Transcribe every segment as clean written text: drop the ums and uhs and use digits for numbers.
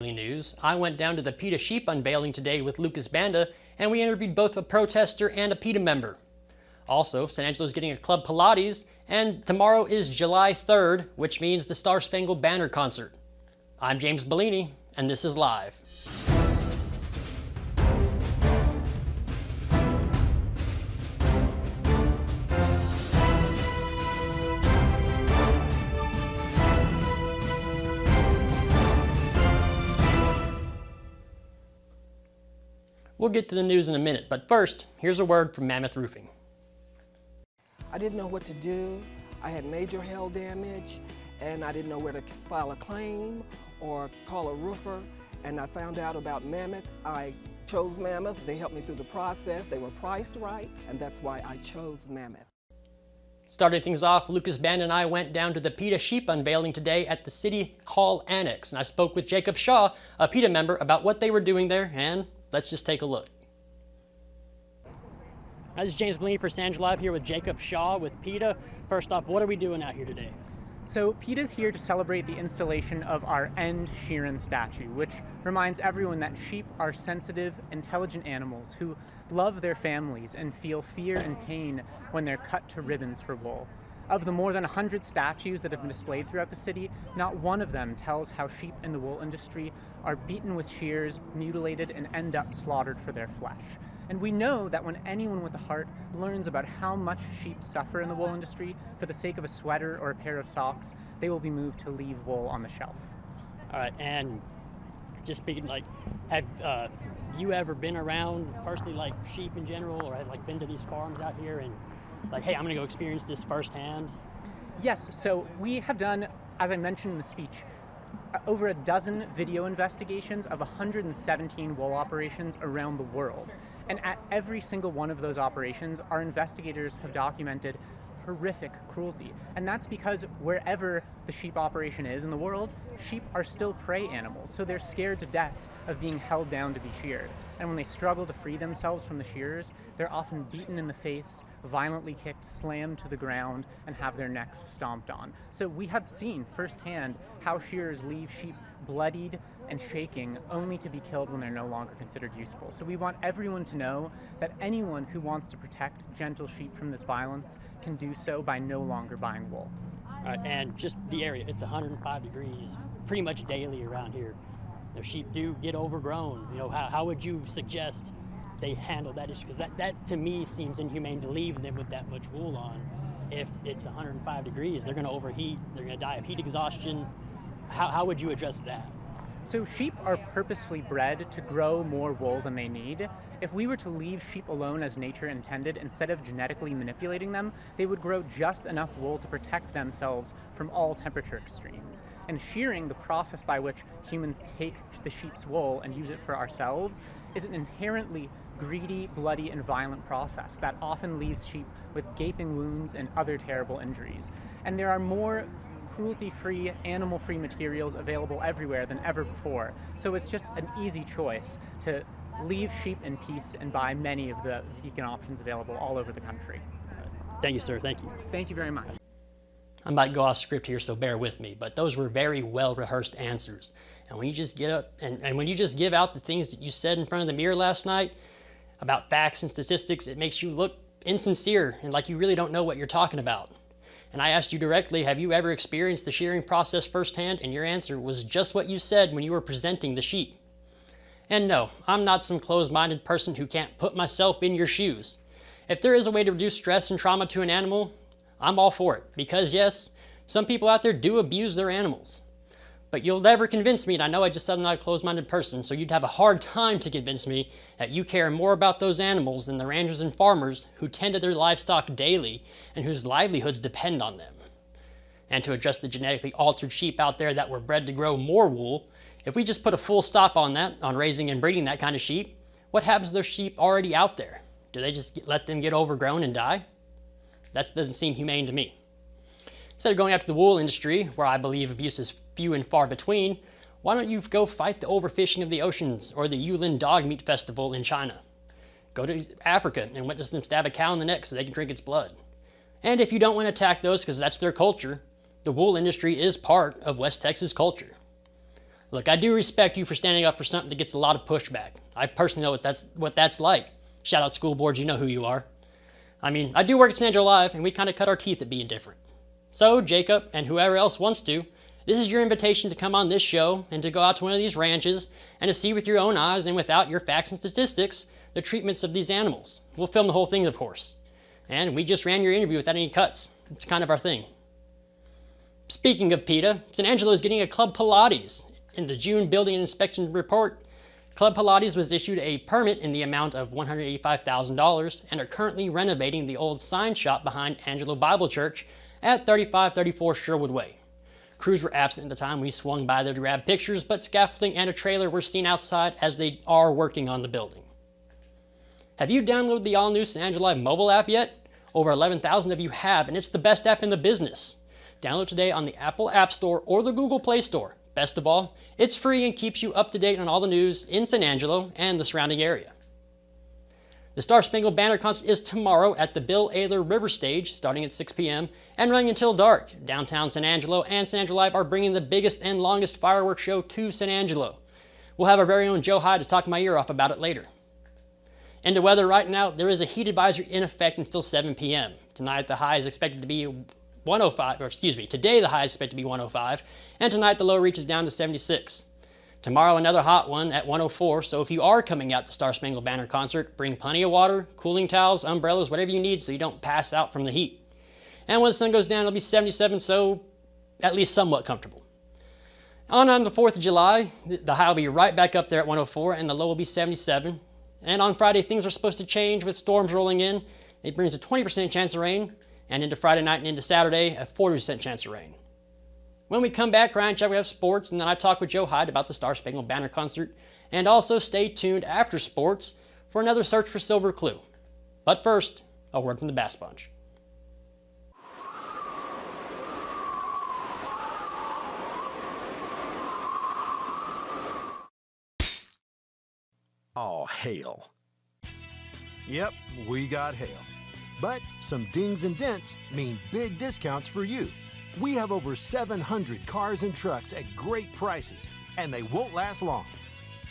News, I went down to the PETA sheep unveiling today with Lucas Banda, and we interviewed both a protester and a PETA member. Also, San Angelo's getting a Club Pilates, and tomorrow is July 3rd, which means the Star Spangled Banner Concert. I'm James Bouligny, and this is Live. We'll get to the news in a minute, but first, here's a word from Mammoth Roofing. I didn't know what to do. I had major hail damage, and I didn't know where to file a claim or call a roofer, and I found out about Mammoth. I chose Mammoth. They helped me through the process. They were priced right, and that's why I chose Mammoth. Starting things off, Lucas Band and I went down to the PETA sheep unveiling today at the City Hall Annex, and I spoke with Jacob Shaw, a PETA member, about what they were doing there, and let's just take a look. This is James Bouligny for San Angelo Live here with Jacob Shaw with PETA. First off, what are we doing out here today? So PETA's here to celebrate the installation of our End Sheeran statue, which reminds everyone that sheep are sensitive, intelligent animals who love their families and feel fear and pain when they're cut to ribbons for wool. Of the more than 100 statues that have been displayed throughout the city, not one of them tells how sheep in the wool industry are beaten with shears, mutilated, and end up slaughtered for their flesh. And we know that when anyone with a heart learns about how much sheep suffer in the wool industry for the sake of a sweater or a pair of socks, they will be moved to leave wool on the shelf. All right, and just speaking, have you ever been around personally, sheep in general, or have been to these farms out here and hey, I'm gonna go experience this firsthand? Yes, so we have done, as I mentioned in the speech, over a dozen video investigations of 117 wool operations around the world. And at every single one of those operations, our investigators have documented horrific cruelty. And that's because wherever the sheep operation is in the world, sheep are still prey animals, so they're scared to death of being held down to be sheared. And when they struggle to free themselves from the shearers, they're often beaten in the face, violently kicked, slammed to the ground, and have their necks stomped on. So we have seen firsthand how shearers leave sheep bloodied and shaking, only to be killed when they're no longer considered useful. So we want everyone to know that anyone who wants to protect gentle sheep from this violence can do so by no longer buying wool. And just the area, it's 105 degrees pretty much daily around here. The sheep do get overgrown. How would you suggest they handle that issue? Because that to me seems inhumane to leave them with that much wool on. If it's 105 degrees, they're gonna overheat, they're gonna die of heat exhaustion. How would you address that? So sheep are purposefully bred to grow more wool than they need. If we were to leave sheep alone as nature intended, instead of genetically manipulating them, they would grow just enough wool to protect themselves from all temperature extremes. And shearing, the process by which humans take the sheep's wool and use it for ourselves, is an inherently greedy, bloody, and violent process that often leaves sheep with gaping wounds and other terrible injuries. And there are more cruelty-free, animal-free materials available everywhere than ever before. So it's just an easy choice to leave sheep in peace and buy many of the vegan options available all over the country. Thank you, sir. Thank you. Thank you very much. I might go off script here, so bear with me, but those were very well-rehearsed answers. And when you just get up and when you just give out the things that you said in front of the mirror last night about facts and statistics, it makes you look insincere and like you really don't know what you're talking about. And I asked you directly, have you ever experienced the shearing process firsthand? And your answer was just what you said when you were presenting the sheep. And no, I'm not some closed-minded person who can't put myself in your shoes. If there is a way to reduce stress and trauma to an animal, I'm all for it. Because yes, some people out there do abuse their animals. But you'll never convince me, and I know I just said I'm not a closed-minded person, so you'd have a hard time to convince me that you care more about those animals than the ranchers and farmers who tend to their livestock daily and whose livelihoods depend on them. And to address the genetically altered sheep out there that were bred to grow more wool, if we just put a full stop on that, on raising and breeding that kind of sheep, what happens to those sheep already out there? Do they just let them get overgrown and die? That doesn't seem humane to me. Instead of going after the wool industry, where I believe abuse is few and far between, why don't you go fight the overfishing of the oceans or the Yulin Dog Meat Festival in China? Go to Africa and witness them stab a cow in the neck so they can drink its blood. And if you don't want to attack those because that's their culture, the wool industry is part of West Texas culture. Look, I do respect you for standing up for something that gets a lot of pushback. I personally know what that's like. Shout out school boards, you know who you are. I mean, I do work at San Angelo Live, and we kind of cut our teeth at being different. So, Jacob, and whoever else wants to, this is your invitation to come on this show and to go out to one of these ranches and to see with your own eyes and without your facts and statistics the treatments of these animals. We'll film the whole thing, of course. And we just ran your interview without any cuts. It's kind of our thing. Speaking of PETA, San Angelo is getting a Club Pilates. In the June building inspection report, Club Pilates was issued a permit in the amount of $185,000 and are currently renovating the old sign shop behind Angelo Bible Church at 3534 Sherwood Way. Crews were absent at the time we swung by there to grab pictures, but scaffolding and a trailer were seen outside as they are working on the building. Have you downloaded the all-new San Angelo Live mobile app yet? Over 11,000 of you have, and it's the best app in the business. Download today on the Apple App Store or the Google Play Store. Best of all, it's free and keeps you up to date on all the news in San Angelo and the surrounding area. The Star Spangled Banner Concert is tomorrow at the Bill Ayler River Stage, starting at 6 p.m. and running until dark. Downtown San Angelo and San Angelo Live are bringing the biggest and longest fireworks show to San Angelo. We'll have our very own Joe Hyde to talk my ear off about it later. And the weather right now, there is a heat advisory in effect until 7 p.m. Tonight the high is expected to be 105, or excuse me, today the high is expected to be 105, and tonight the low reaches down to 76. Tomorrow another hot one at 104, so if you are coming out to Star Spangled Banner Concert, bring plenty of water, cooling towels, umbrellas, whatever you need so you don't pass out from the heat. And when the sun goes down, it'll be 77, so at least somewhat comfortable. On the 4th of July, the high will be right back up there at 104, and the low will be 77. And on Friday, things are supposed to change with storms rolling in. It brings a 20% chance of rain, and into Friday night and into Saturday, a 40% chance of rain. When we come back, Ryan Chubb, we have sports, and then I talk with Joe Hyde about the Star Spangled Banner Concert. And also stay tuned after sports for another search for Silver Clue. But first, a word from the Bass Bunch. Oh, hail. Yep, we got hail. But some dings and dents mean big discounts for you. We have over 700 cars and trucks at great prices, and they won't last long.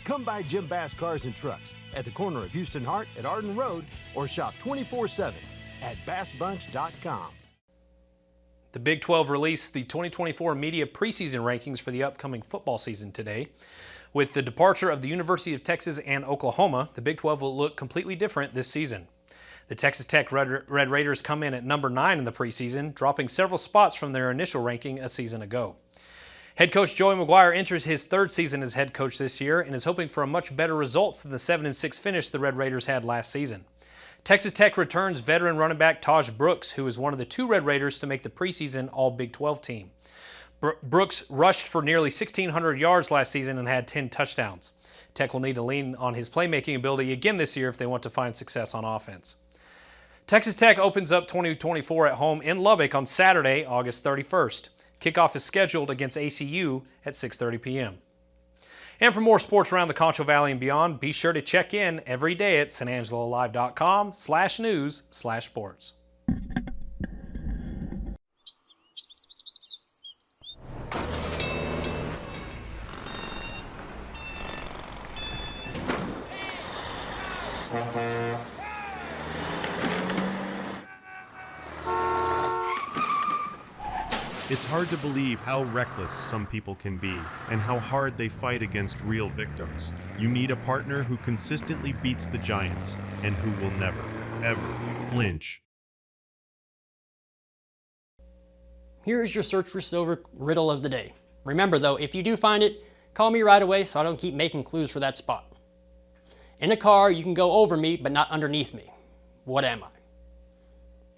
Come by Jim Bass Cars and Trucks at the corner of Houston Hart at Arden Road or shop 24/7 at bassbunch.com. The Big 12 released the 2024 media preseason rankings for the upcoming football season today. With the departure of the University of Texas and Oklahoma, the Big 12 will look completely different this season. The Texas Tech Red Raiders come in at number 9 in the preseason, dropping several spots from their initial ranking a season ago. Head coach Joey McGuire enters his third season as head coach this year and is hoping for a much better results than the 7-6 finish the Red Raiders had last season. Texas Tech returns veteran running back Taj Brooks, who is one of the 2 Red Raiders to make the preseason All-Big 12 team. Brooks rushed for nearly 1,600 yards last season and had 10 touchdowns. Tech will need to lean on his playmaking ability again this year if they want to find success on offense. Texas Tech opens up 2024 at home in Lubbock on Saturday, August 31st. Kickoff is scheduled against ACU at 6:30 p.m. And for more sports around the Concho Valley and beyond, be sure to check in every day at sanangelolive.com/news/sports. It's hard to believe how reckless some people can be and how hard they fight against real victims. You need a partner who consistently beats the giants and who will never, ever flinch. Here is your search for silver riddle of the day. Remember though, if you do find it, call me right away so I don't keep making clues for that spot. In a car, you can go over me but not underneath me. What am I?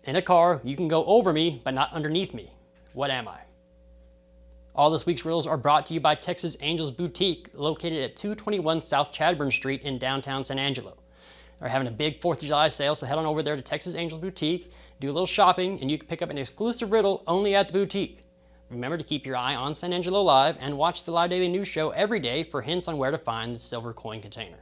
In a car, you can go over me but not underneath me. What am I? All this week's riddles are brought to you by Texas Angels Boutique, located at 221 South Chadbourn Street in downtown San Angelo. They're having a big 4th of July sale, so head on over there to Texas Angels Boutique, do a little shopping, and you can pick up an exclusive riddle only at the boutique. Remember to keep your eye on San Angelo Live and watch the Live Daily News Show every day for hints on where to find the silver coin container.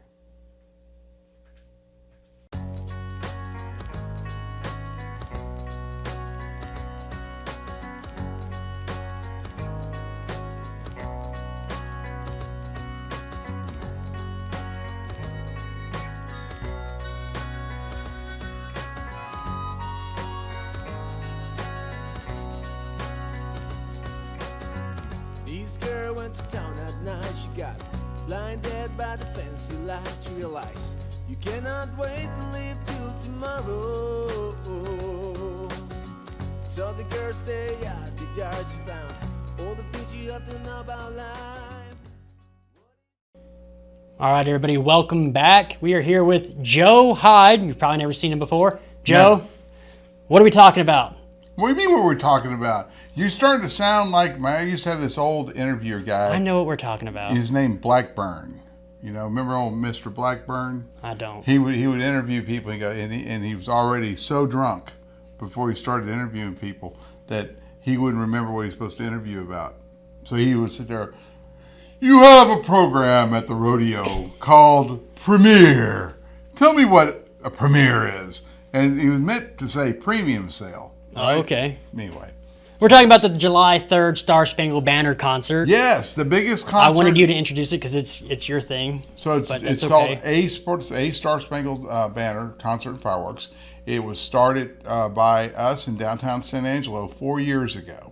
went to town at night. She got blinded by the fancy lights. Realize you cannot wait to live till tomorrow. So the girl stay at the yard. She found all the things you have to know about life. All right, everybody, welcome back. We are here with Joe Hyde. You've probably never seen him before. Joe, what are we talking about? What do you mean what we're talking about? You're starting to sound like, I used to have this old interviewer guy. I know what we're talking about. His name Blackburn. You know, remember old Mr. Blackburn? I don't. He would interview people and he was already so drunk before he started interviewing people that he wouldn't remember what he was supposed to interview about. So he would sit there, you have a program at the rodeo called Premiere. Tell me what a premiere is. And he was meant to say premium sale. Right? Oh, okay. Anyway. We're talking about the July 3rd Star Spangled Banner Concert. Yes, the biggest concert. I wanted you to introduce it because it's your thing. So it's called A Star Spangled Banner Concert and Fireworks. It was started by us in downtown San Angelo 4 years ago.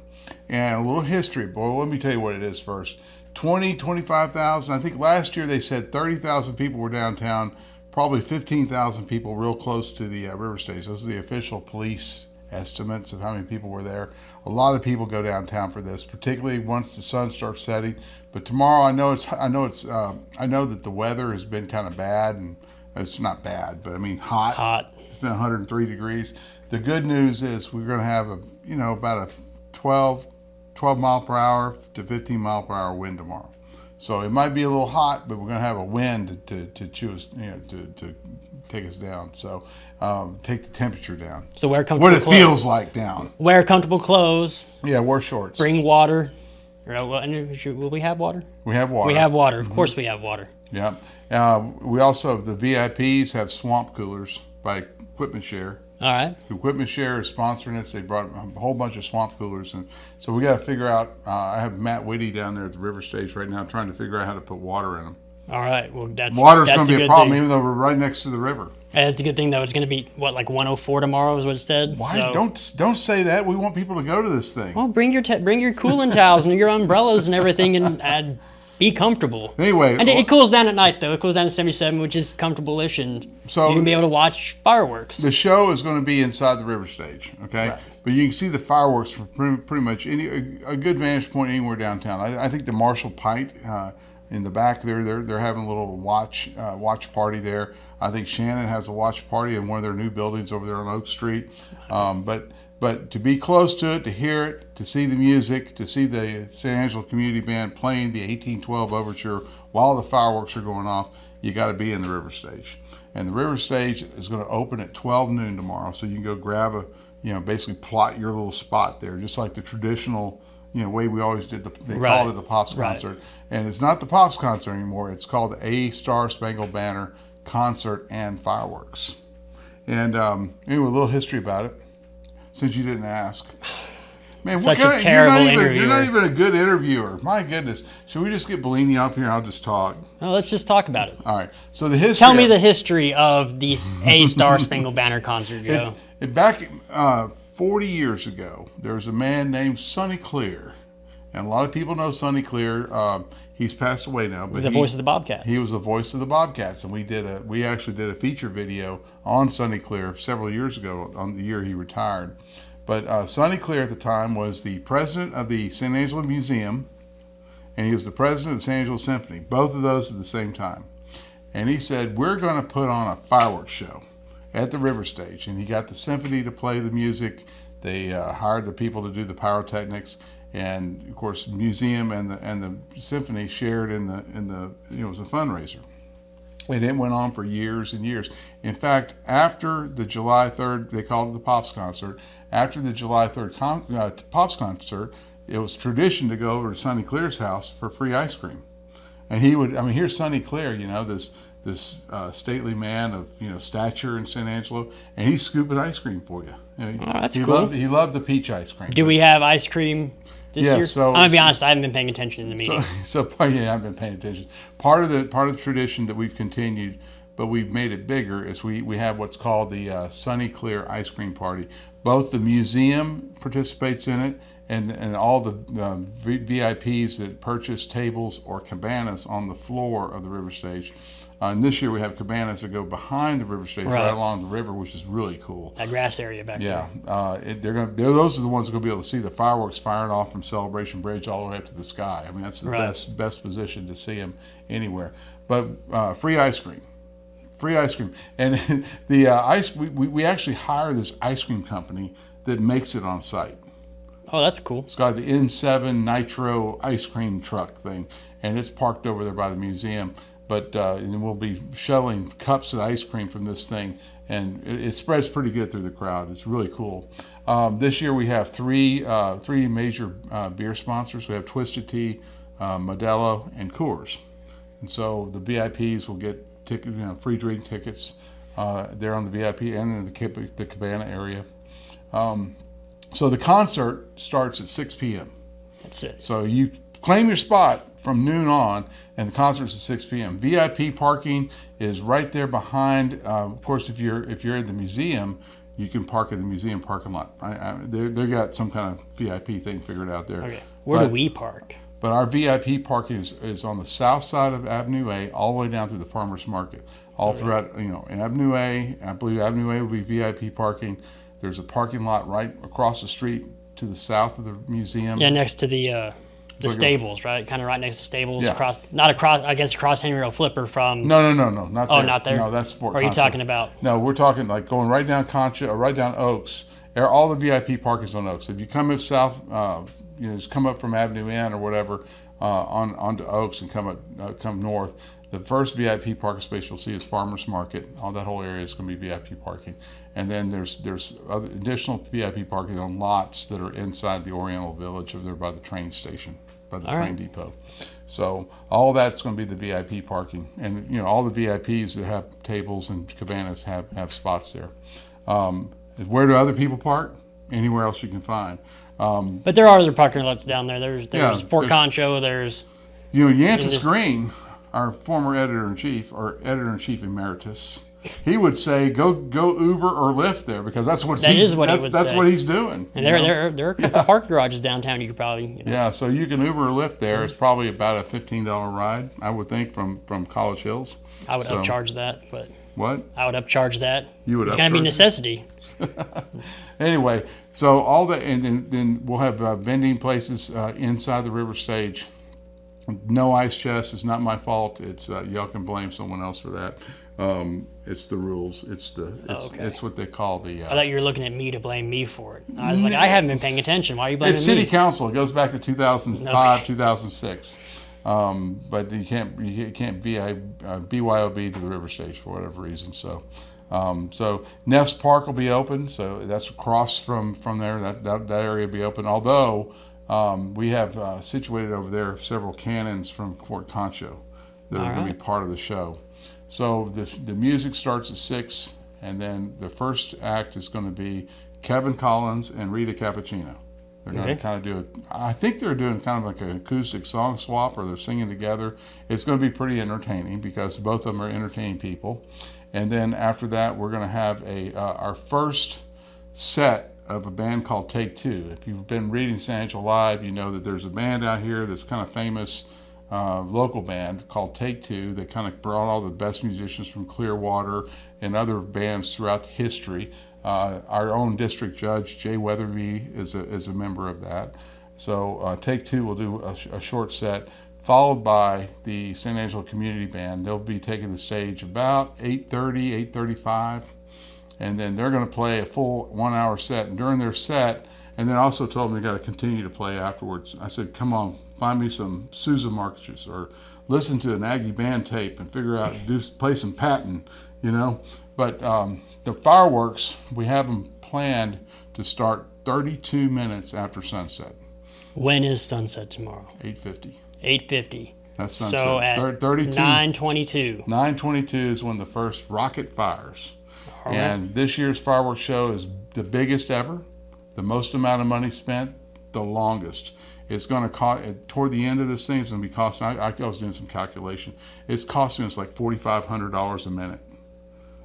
And a little history. Boy, let me tell you what it is first. 25,000. I think last year they said 30,000 people were downtown. Probably 15,000 people real close to the river stage. Those are the official police estimates of how many people were there. A lot of people go downtown for this, particularly once the sun starts setting. But tomorrow, I know that the weather has been kind of bad, and it's not bad, but I mean hot. Hot. It's been 103 degrees. The good news is we're going to have about a 12 mile per hour to 15 mile per hour wind tomorrow. So it might be a little hot, but we're going to have a wind to chew us, to take us down. So take the temperature down. So wear comfortable clothes. What it feels like down. Wear comfortable clothes. Yeah, wear shorts. Bring water. Will we have water? We have water. We have water. Of course we have water. Yeah. We also, the VIPs have swamp coolers by Equipment Share. All right. Equipment Share is sponsoring us. They brought a whole bunch of swamp coolers, and so we got to figure out. I have Matt Whitty down there at the river stage right now, trying to figure out how to put water in them. All right. Well, water's going to be a problem, even though we're right next to the river. That's a good thing, though. It's going to be like 104 tomorrow, is what it said. Why? So. Don't say that. We want people to go to this thing. Well, bring your cooling towels and your umbrellas and everything, and be comfortable. Anyway, and it cools down at night, though. It cools down to 77, which is comfortable-ish, and so you can be able to watch fireworks. The show is going to be inside the river stage, okay? Right. But you can see the fireworks from pretty much a good vantage point anywhere downtown. I think the Marshall Pint in the back there, they're having a little watch party there. I think Shannon has a watch party in one of their new buildings over there on Oak Street. But to be close to it, to hear it, to see the music, to see the San Angelo Community Band playing the 1812 Overture while the fireworks are going off, you got to be in the river stage. And the river stage is going to open at 12 noon tomorrow, so you can go grab basically plot your little spot there, just like the traditional way we always did. They called it the Pops Concert. And it's not the Pops Concert anymore. It's called A Star Spangled Banner Concert and Fireworks. And anyway, a little history about it, since you didn't ask. Man, Such a terrible interviewer. You're not even a good interviewer. My goodness. Should we just get Bouligny up here and I'll just talk? No, let's just talk about it. All right. So the history. Tell me the history of the A Star Spangled Banner Concert, Joe. Back 40 years ago, there was a man named Sonny Clear. And a lot of people know Sonny Clear. He's passed away now. But the voice of the Bobcats. He was the voice of the Bobcats. And we actually did a feature video on Sonny Clear several years ago, on the year he retired. But Sonny Clear at the time was the president of the San Angelo Museum, and he was the president of the San Angelo Symphony, both of those at the same time. And he said, we're going to put on a fireworks show at the river stage. And he got the symphony to play the music. They hired the people to do the pyrotechnics. And of course, the museum and the symphony shared in the it was a fundraiser. And it went on for years and years. In fact, after the July 3rd, they called it the Pops Concert. After the July 3rd Pops Concert, it was tradition to go over to Sonny Clear's house for free ice cream. And he would, here's Sonny Clear, this stately man of stature in San Angelo, and he's scooping ice cream for you. That's cool. He loved the peach ice cream. Do we have ice cream this year? So, I'm gonna be honest, I haven't been paying attention in the meetings. I've been paying attention. Part of the tradition that we've continued, but we've made it bigger, is we have what's called the Sonny Clear Ice Cream Party. Both the museum participates in it, and all the VIPs that purchase tables or cabanas on the floor of the river stage. And this year we have cabanas that go behind the river stage, right along the river, which is really cool. That grass area back there. Yeah, those are the ones that are going to be able to see the fireworks firing off from Celebration Bridge all the way up to the sky. I mean, that's the best position to see them anywhere. But free ice cream. Free ice cream. And we actually hire this ice cream company that makes it on site. Oh, that's cool. It's got the N7 Nitro ice cream truck thing, and it's parked over there by the museum. But and we'll be shuttling cups of ice cream from this thing, and it spreads pretty good through the crowd. It's really cool. This year we have three major beer sponsors. We have Twisted Tea, Modelo, and Coors. And so the VIPs will get free drink tickets there on the VIP and in the cabana area. So the concert starts at 6 p.m. That's it. So you claim your spot from noon on, and the concert's at 6 p.m. VIP parking is right there behind. Of course, if you're at the museum, you can park at the museum parking lot. They got some kind of VIP thing figured out there. Okay. Where do we park? But our VIP parking is on the south side of Avenue A, all the way down through the farmers market, all throughout. Avenue A. I believe Avenue A will be VIP parking. There's a parking lot right across the street to the south of the museum. Yeah, next to the stables, right? Kind of right next to stables. Yeah. Across Henry O. Flipper from. No, not there. Oh, not there. No, that's Fort Or are you talking about? No, we're talking like going right down Concha or right down Oaks. All the VIP parking is on Oaks. If you come up south, just come up from Avenue N or whatever onto Oaks and come north. The first VIP parking space you'll see is Farmers Market. All that whole area is going to be VIP parking, and then there's other additional VIP parking on lots that are inside the Oriental Village over there by the train station, by the train depot. So all that's going to be the VIP parking, and all the VIPs that have tables and cabanas have spots there. Where do other people park? Anywhere else you can find. But there are other parking lots down there. There's Fort Concho. There's Yantis Green, our former editor-in-chief, or editor-in-chief emeritus, he would say, go Uber or Lyft there, because that's what he's doing. And there are a couple park garages downtown you could probably. Yeah, so you can Uber or Lyft there. It's probably about a $15 ride, I would think, from College Hills. I would upcharge that, but. What? I would upcharge that. You would. It's going to be necessity. Anyway, so all that, and then we'll have vending places inside the river stage. No ice chest. It's not my fault. It's y'all can blame someone else for that. It's the rules. It's what they call the. I thought you were looking at me to blame me for it. I was like, I haven't been paying attention. Why are you blaming me? It's City Council. It goes back to 2005, 2006. But you can't BYOB to the river stage for whatever reason. So Neff's Park will be open. So that's across from there. That area will be open. Although we have situated over there several cannons from Fort Concho that are going to be part of the show. So the music starts at 6, and then the first act is going to be Kevin Collins and Rita Cappuccino. They're going to kind of I think they're doing kind of like an acoustic song swap, or they're singing together. It's going to be pretty entertaining because both of them are entertaining people. And then after that, we're going to have our first set of a band called Take Two. If you've been reading San Angelo Live, you know that there's a band out here that's kind of famous, local band called Take Two that kind of brought all the best musicians from Clearwater and other bands throughout history. Our own district judge, Jay Weatherby, is a member of that. So Take Two will do a short set, followed by the San Angelo Community Band. They'll be taking the stage about 8:30, 8:35, and then they're going to play a full 1 hour set. And during their set, and then I also told them they got to continue to play afterwards. I said, come on, find me some Sousa marches, or listen to an Aggie band tape and figure out, play some Patton, But the fireworks, we have them planned to start 32 minutes after sunset. When is sunset tomorrow? 8:50. 8:50. That's sunset. So at 9:22. 9:22 is when the first rocket fires. All right. And this year's fireworks show is the biggest ever, the most amount of money spent, the longest. It's going to cost, toward the end of this thing, it's going to be costing, I was doing some calculation, it's costing us like $4,500 a minute.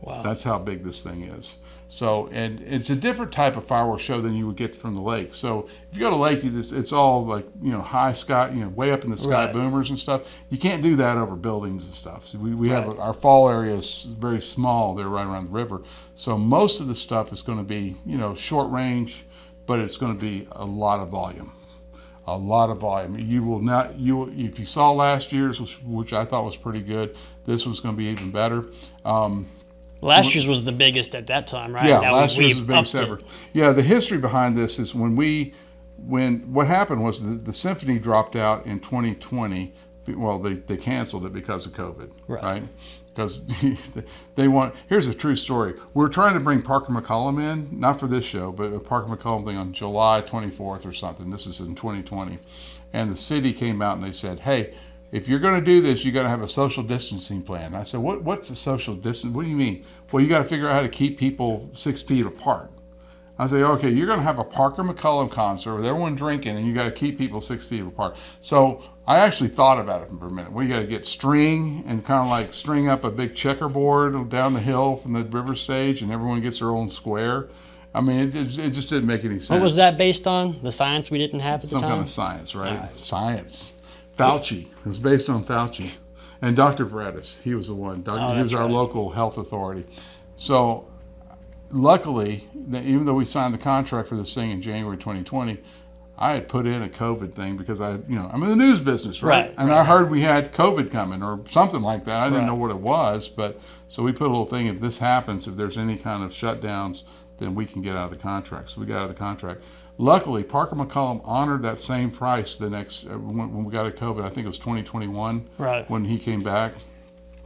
Wow. That's how big this thing is. So, and it's a different type of fireworks show than you would get from the lake. So if you go to the lake, it's all like, high sky, way up in the sky, Right. boomers and stuff. You can't do that over buildings and stuff. So we have our fall area is very small. They're right around the river. So most of the stuff is going to be, short range, but it's going to be a lot of volume. A lot of volume. You will not, if you saw last year's, which I thought was pretty good, this was going to be even better. Last year's was the biggest at that time, right? Yeah, Now last year's was we've the upped biggest ever. it. Yeah, the history behind this is when what happened was the symphony dropped out in 2020. Well, they canceled it because of COVID, right? Because here's a true story. We're trying to bring Parker McCollum in, not for this show, but a Parker McCollum thing on July 24th or something. This is in 2020. And the city came out and they said, hey, if you're going to do this, you got to have a social distancing plan. I said, what's a social distance? What do you mean? Well, you got to figure out how to keep people 6 feet apart. I say, okay, you're going to have a Parker McCollum concert with everyone drinking, and you got to keep people 6 feet apart. So I actually thought about it for a minute. We got to get string and kind of like string up a big checkerboard down the hill from the river stage, and everyone gets their own square. I mean, it just didn't make any sense. What was that based on? The science we didn't have at the Some time? kind of science, right? Science. Fauci. It was based on Fauci. And Dr. Veredis, he was the one. He was our local health authority. So luckily, even though we signed the contract for this thing in January 2020, I had put in a COVID thing because I'm in the news business, right? And I heard we had COVID coming or something like that. I didn't know what it was, but so we put a little thing, if this happens, if there's any kind of shutdowns, then we can get out of the contract. So we got out of the contract. Luckily, Parker McCollum honored that same price the next, when we got out of COVID, I think it was 2021, when he came back.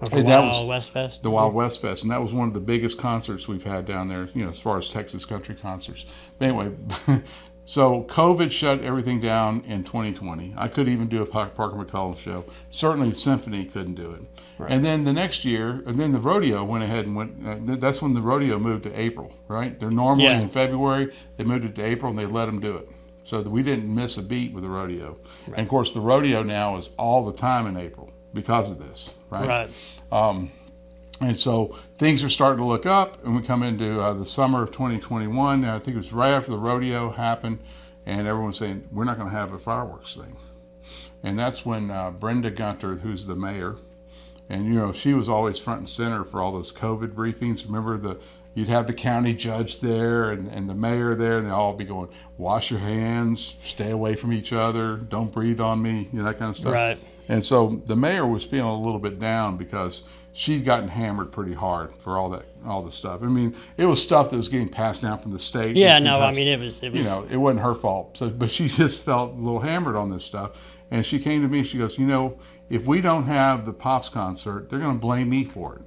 The Wild West Fest. The Wild West Fest, and that was one of the biggest concerts we've had down there, as far as Texas country concerts. But anyway, so COVID shut everything down in 2020. I couldn't even do a Parker McCollum show. Certainly the symphony couldn't do it. And then the next year, and then the rodeo went ahead and went, that's when the rodeo moved to April, right? They're normally in February. They moved it to April, and they let them do it. So that we didn't miss a beat with the rodeo. And of course, the rodeo now is all the time in April because of this, right? And so things are starting to look up, and we come into the summer of 2021. And I think it was right after the rodeo happened, and everyone's saying, we're not going to have a fireworks thing. And that's when Brenda Gunter, who's the mayor, and she was always front and center for all those COVID briefings. Remember, you'd have the county judge there and the mayor there, and they'd all be going, wash your hands, stay away from each other, don't breathe on me, that kind of stuff. Right. And so the mayor was feeling a little bit down because she'd gotten hammered pretty hard for all the stuff. I mean, it was stuff that was getting passed down from the state. Yeah, no, I mean, it was. It wasn't her fault. So, but she just felt a little hammered on this stuff. And she came to me, she goes, if we don't have the Pops concert, they're going to blame me for it.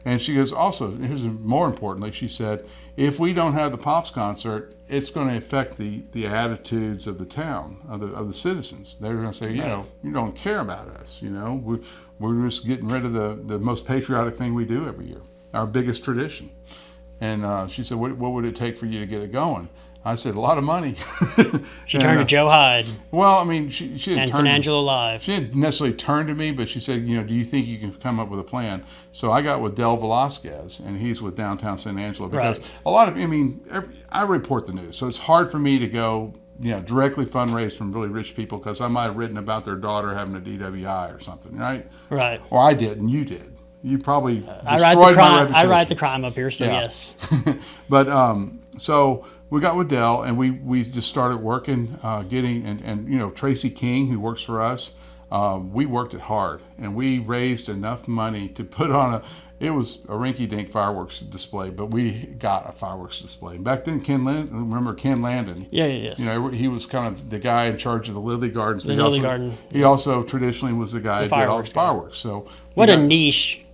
And she goes, also, here's more importantly, she said, if we don't have the Pops concert, it's going to affect the attitudes of the town, of the citizens. They're going to say, you don't care about us. We're just getting rid of the most patriotic thing we do every year, our biggest tradition. And she said, what would it take for you to get it going? I said, a lot of money. She turned to Joe Hyde. Well, I mean, she and San Angelo Live. She didn't necessarily turn to me, but she said, do you think you can come up with a plan? So I got with Del Velasquez, and he's with Downtown San Angelo. Because a lot of, I report the news, so it's hard for me to go, directly fundraise from really rich people because I might have written about their daughter having a DWI or something, right? Right. Or I did, and you did. You probably destroyed my reputation. I write the crime up here, so yes. But so we got with Dell, and we just started working, getting, and Tracy King, who works for us, we worked it hard, and we raised enough money to put on it was a rinky-dink fireworks display, but we got a fireworks display. Back then, remember Ken Landon? Yes. He was kind of the guy in charge of the Lily Gardens. Garden. He also traditionally was the guy who did all the fireworks. So what a niche,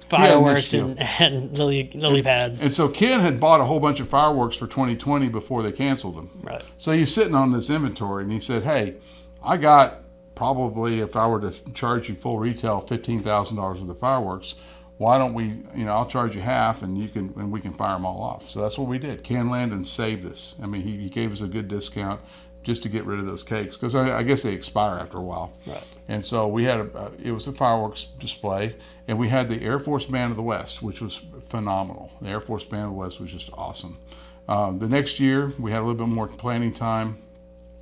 fireworks and lily pads. And so Ken had bought a whole bunch of fireworks for 2020 before they canceled them. Right. So he's sitting on this inventory, and he said, hey, I got probably, if I were to charge you full retail, $15,000 worth of fireworks, why don't we, I'll charge you half and we can fire them all off. So that's what we did. Ken Landon saved us. I mean, he gave us a good discount. just to get rid of those cakes, because I guess they expire after a while. Right. And so we had it was a fireworks display, and we had the Air Force Band of the West, which was phenomenal. The Air Force Band of the West was just awesome. The next year, we had a little bit more planning time.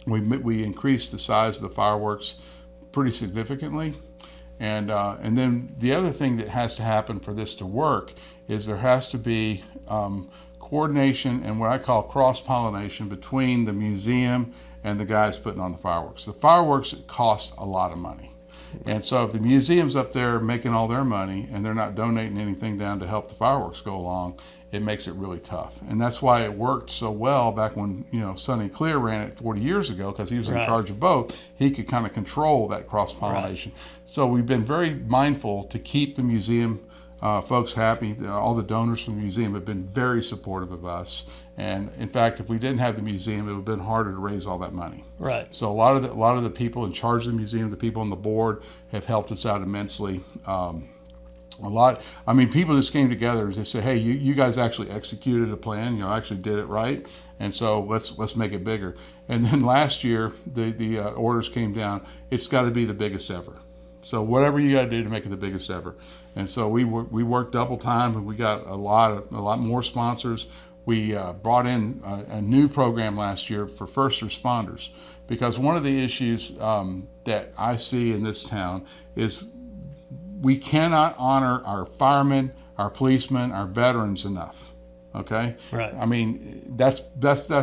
We increased the size of the fireworks pretty significantly. And then the other thing that has to happen for this to work is there has to be coordination and what I call cross-pollination between the museum and the guys putting on the fireworks. The fireworks cost a lot of money. And so if the museum's up there making all their money and they're not donating anything down to help the fireworks go along, it makes it really tough. And that's why it worked so well back when, Sonny Clear ran it 40 years ago, because he was in charge of both. He could kind of control that cross-pollination. So we've been very mindful to keep the museum folks happy. All the donors from the museum have been very supportive of us. And in fact, if we didn't have the museum, it would have been harder to raise all that money. Right. So a lot of the people in charge of the museum, the people on the board, have helped us out immensely. People just came together and just said, hey, you guys actually executed a plan, actually did it right, and so let's make it bigger. And then last year, the orders came down, it's got to be the biggest ever. So whatever you got to do to make it the biggest ever. And so we worked double time, and we got a lot more sponsors. We brought in a new program last year for first responders, because one of the issues that I see in this town is we cannot honor our firemen, our policemen, our veterans enough. Okay? Right. I mean, that's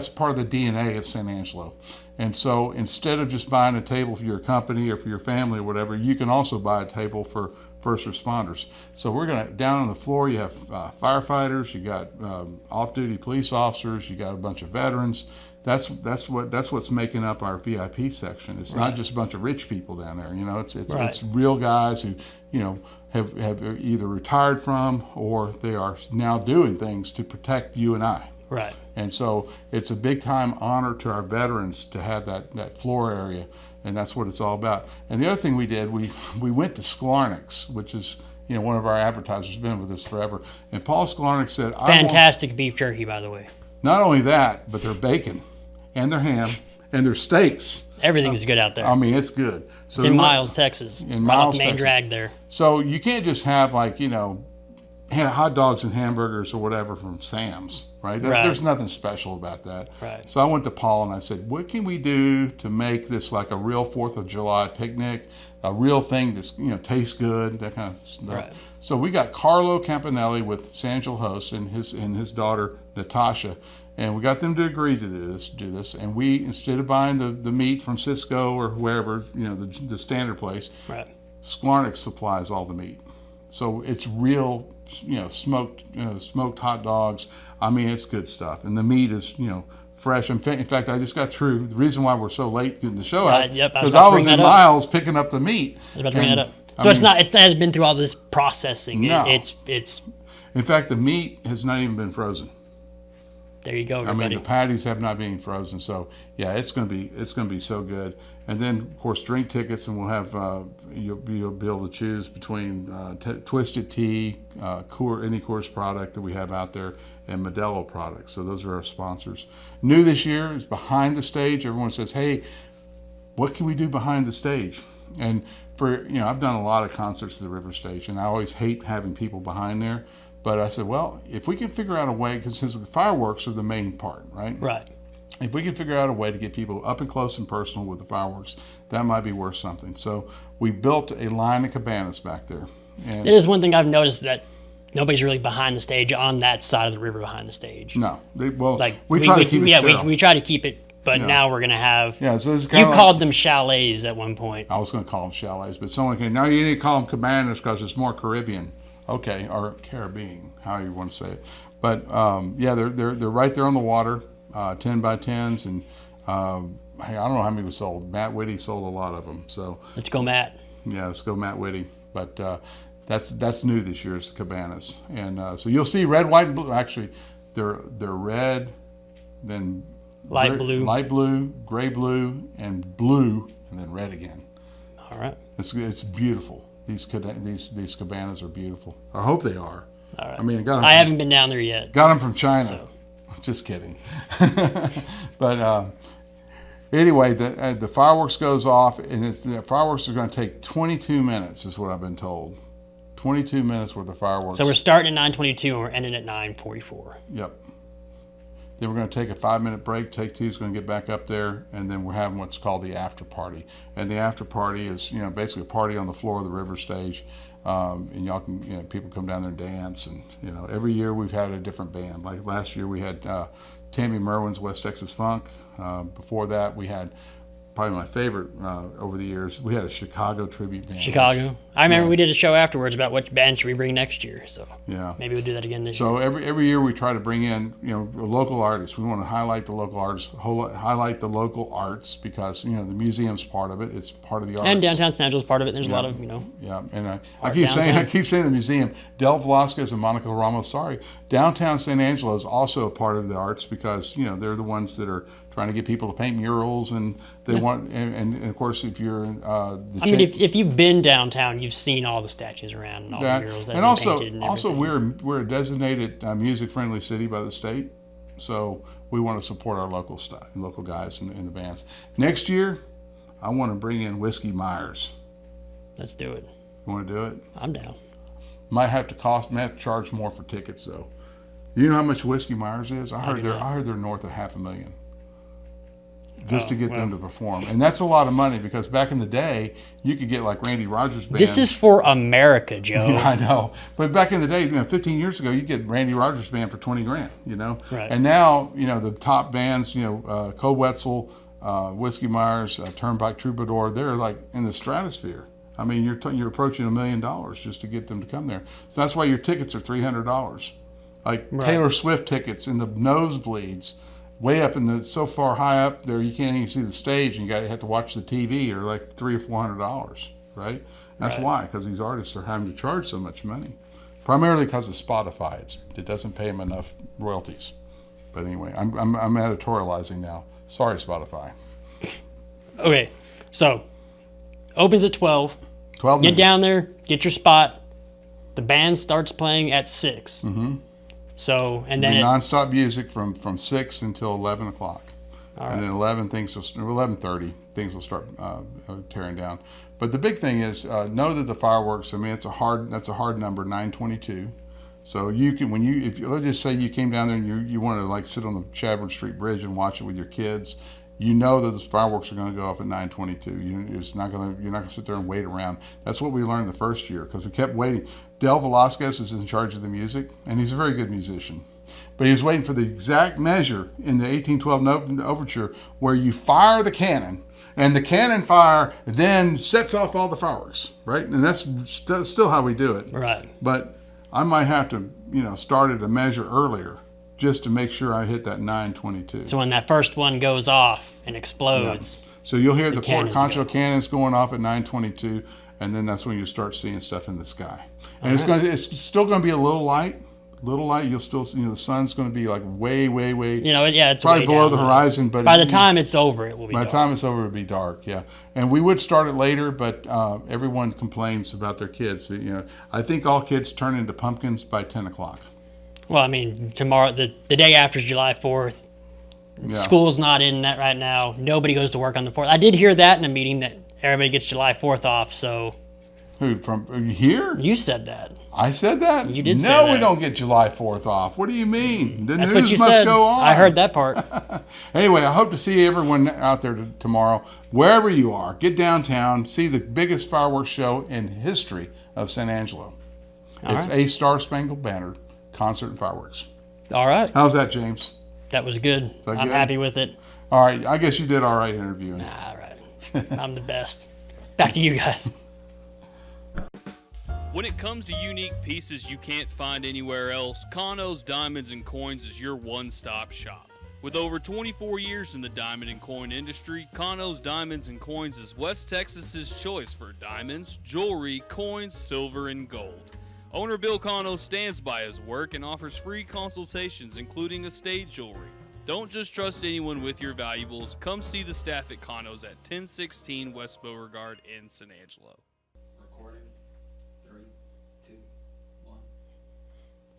part of the DNA of San Angelo. And so instead of just buying a table for your company or for your family or whatever, you can also buy a table for first responders. So we're going to, down on the floor, you have firefighters, you got off-duty police officers, you got a bunch of veterans. That's what's making up our VIP section. It's not just a bunch of rich people down there. It's real guys who have either retired from, or they are now doing things to protect you and I. Right. And so it's a big time honor to our veterans to have that floor area, and that's what it's all about. And the other thing we did, we went to Sklarnik's, which is one of our advertisers, been with us forever. And Paul Sklarnik said, fantastic beef jerky, by the way. Not only that, but their bacon and their ham and their steaks. Everything is good out there. I mean, it's good. So it's in Miles, Texas. In Miles, main Texas. drag there. So you can't just have hot dogs and hamburgers or whatever from Sam's, right? There's nothing special about that. Right. So I went to Paul and I said, what can we do to make this like a real 4th of July picnic, a real thing that's, tastes good, that kind of stuff. Right. So we got Carlo Campanelli with San Angelo Host and his daughter, Natasha, and we got them to agree to do this. And we, instead of buying the meat from Cisco or wherever, the standard place, right, Sklarnik supplies all the meat. So it's real, smoked hot dogs. I mean, it's good stuff. And the meat is, fresh. In fact, I just got through. The reason why we're so late getting the show out, because I was in Miles picking up the meat. I was about to bring that up. So it hasn't been through all this processing. No. It's. In fact, the meat has not even been frozen. There you go, everybody. I mean, the patties have not been frozen, so yeah, it's going to be so good. And then, of course, drink tickets, and we'll have you'll be able to choose between Twisted Tea, any Coors product that we have out there, and Modelo products. So those are our sponsors. New this year is behind the stage. Everyone says, "Hey, what can we do behind the stage?" And I've done a lot of concerts at the River Stage, and I always hate having people behind there. But I said, well, if we can figure out a way, because the fireworks are the main part, right? Right. If we can figure out a way to get people up and close and personal with the fireworks, that might be worth something. So we built a line of cabanas back there. And it is one thing I've noticed, that nobody's really behind the stage on that side of the river behind the stage. No. we we try to keep it sterile. We try to keep it, but now we're going to have... Yeah, so it's you called them chalets at one point. I was going to call them chalets, but someone came, now you need to call them cabanas because it's more Caribbean. Okay, or Caribbean, however you want to say it. But they're right there on the water, 10 by 10s, and I don't know how many we sold. Matt Whitty sold a lot of them. So let's go, Matt. Yeah, let's go, Matt Whitty. But that's new this year, is the cabanas, and so you'll see red, white, and blue. Actually, they're red, then light blue, gray blue, and blue, and then red again. All right. It's beautiful. These cabanas are beautiful. I hope they are. All right. I mean, I haven't been down there yet. Got them from China. So. Just kidding. But Anyway, the fireworks goes off, and the fireworks are going to take 22 minutes, is what I've been told. 22 minutes worth of fireworks. So we're starting at 9:22 and we're ending at 9:44. Yep. Then we're going to take a 5-minute break. Take Two is going to get back up there, and then we're having what's called the after party. And the after party is, basically a party on the floor of the river stage. And y'all can, people come down there and dance. And, every year we've had a different band. Like last year we had Tammy Merwin's West Texas Funk. Before that we had probably my favorite over the years. We had a Chicago tribute band. Chicago. I remember we did a show afterwards about what band should we bring next year. So maybe we'll do that again this year. So every year we try to bring in local artists. We want to highlight the local artists, highlight the local arts because the museum's part of it. It's part of the arts. And downtown San Angelo's part of it. There's a lot of Yeah, and I keep saying the museum. Del Velasquez and Monica Ramos. Downtown San Angelo is also a part of the arts because they're the ones that are trying to get people to paint murals, and they want, and of course, if you're, if you've been downtown, you've seen all the statues around and all the murals that have been painted. And also, we're a designated music-friendly city by the state, so we want to support our local guys in the bands. Next year, I want to bring in Whiskey Myers. Let's do it. You want to do it? I'm down. Might have to charge more for tickets though. You know how much Whiskey Myers is? I heard they're north of $500,000. Just to get them to perform. And that's a lot of money because back in the day, you could get like Randy Rogers' band. This is for America, Joe. Yeah, I know. But back in the day, 15 years ago, you get Randy Rogers' band for $20,000, Right. And now, the top bands, Co Wetzel, Whiskey Myers, Turnpike Troubadour, they're like in the stratosphere. I mean, you're approaching $1 million just to get them to come there. So that's why your tickets are $300. Like Taylor Swift tickets in the nosebleeds. Way up so far high up there, you can't even see the stage, and you have to watch the TV, or like $300 or $400, right? That's why, because these artists are having to charge so much money, primarily because of Spotify. It doesn't pay them enough royalties. But anyway, I'm editorializing now. Sorry, Spotify. Okay, so opens at 12. 12. Get down there, get your spot. The band starts playing at 6. Mm-hmm. So, and then nonstop music from 6 until 11 o'clock. Right. And then 11:30 things will start tearing down. But the big thing is know that the fireworks. I mean, that's a hard number, 922. So you can let's just say you came down there and you want to like sit on the Chadbourne Street Bridge and watch it with your kids. You know that the fireworks are going to go off at 9:22. You're not going to sit there and wait around. That's what we learned the first year because we kept waiting. Del Velasquez is in charge of the music, and he's a very good musician. But he was waiting for the exact measure in the 1812 overture where you fire the cannon, and the cannon fire then sets off all the fireworks, right? And that's still how we do it. Right. But I might have to, start at a measure earlier just to make sure I hit that 922. So when that first one goes off and explodes. Yeah. So you'll hear the Fort Concho cannons going off at 922, and then that's when you start seeing stuff in the sky. And it's still going to be a little light. You'll still see, the sun's going to be like way, it's probably way below down the horizon. But by the time it's over, it will be dark. By the time it's over, it'll be dark, yeah. And we would start it later, but everyone complains about their kids. I think all kids turn into pumpkins by 10 o'clock. Well, I mean, tomorrow, the day after is July 4th. Yeah. School's not in that right now. Nobody goes to work on the 4th. I did hear that in a meeting that everybody gets July 4th off, so. Who, from here? You said that. I said that? You did say that. No, we don't get July 4th off. What do you mean? The That's news what you must said. Go on. I heard that part. Anyway, I hope to see everyone out there tomorrow. Wherever you are, get downtown, see the biggest fireworks show in history of San Angelo. It's a Star Spangled Banner Concert and Fireworks. All right. How's that, James? That was good. I'm happy with it. All right. I guess you did all right interviewing. All right. I'm the best. Back to you guys. When it comes to unique pieces you can't find anywhere else, Kano's Diamonds and Coins is your one-stop shop. With over 24 years in the diamond and coin industry, Kano's Diamonds and Coins is West Texas's choice for diamonds, jewelry, coins, silver, and gold. Owner Bill Kano stands by his work and offers free consultations, including estate jewelry. Don't just trust anyone with your valuables. Come see the staff at Kano's at 1016 West Beauregard in San Angelo. Recording. 3, 2, 1.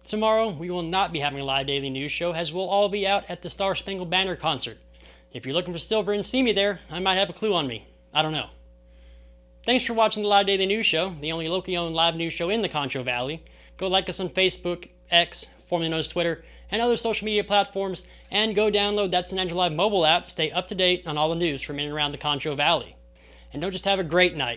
Tomorrow, we will not be having a live daily news show as we'll all be out at the Star Spangled Banner Concert. If you're looking for silver and see me there, I might have a clue on me. I don't know. Thanks for watching the Live Daily News Show, the only locally owned live news show in the Concho Valley. Go like us on Facebook, X, formerly known as Twitter, and other social media platforms, and go download that San Angelo Live mobile app to stay up to date on all the news from in and around the Concho Valley. And don't just have a great night,